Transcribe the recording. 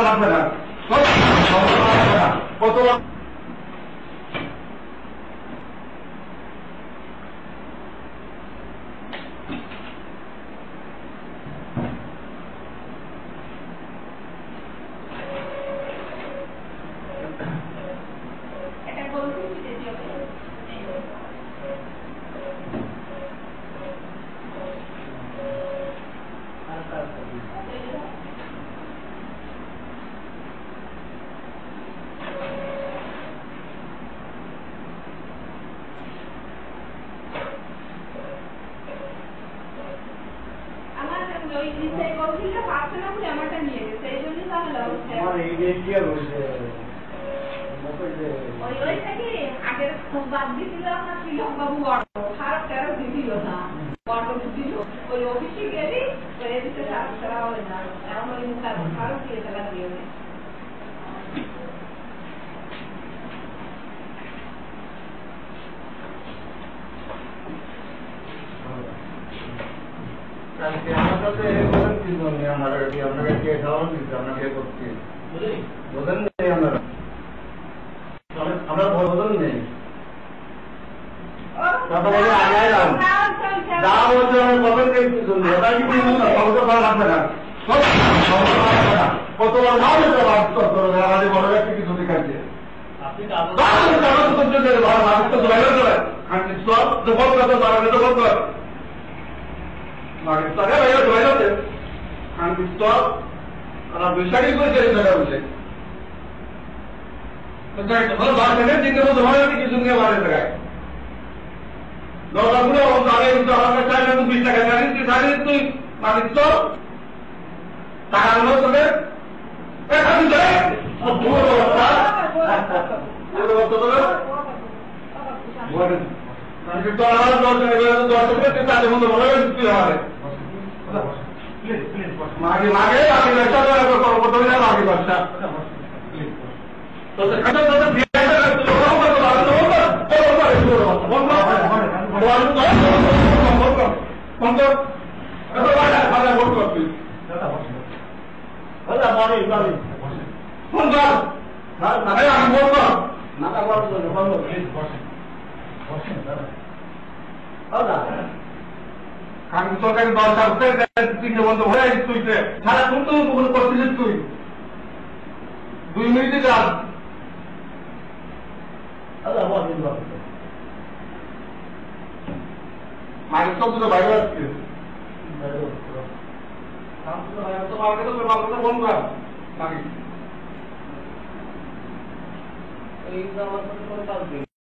লাগবে না, কত বাদ দিছিল আপনার শ্রীলঙ্কা বাবু খারাপ তেরো দিছিল না দিল ওই অফিসে গেলে এদিকে করা হবে না এখন ওই খারাপ দিয়ে চালা দিয়ে আপনাকে কে খাওয়ানো দিচ্ছে, আপনাকে করছি বোঝেন নেই আপনারা, আমরা বোঝেন নেই কথা বলে আগে যা বলছে আমি কখন দেখছি শুনছি, ওটা কি সমস্যা করা লাগবে না, কতবার না হতে আমাদের বড় ব্যক্তি কিছু দেখাচ্ছে বিশ্বাসই করেছে চিন্তা করতে ভালো কিছু নিয়ে বাড়ি দেখায় দরকারগুলো আগে কিন্তু আমাকে চাইলে 20 টাকা জানিস তুই জানিস তুই মানিস তো টাকাগুলো তোকে মাগে মাগে আগে ব্যবসা মাগে ব্যবসা সরকারি দল বন্ধ হয়ে তুই সারা তুই তো করছিলিস তুই 2 মিনিটে যান মায়ের সব দুটো বাইরে আসছে বন্ধ কর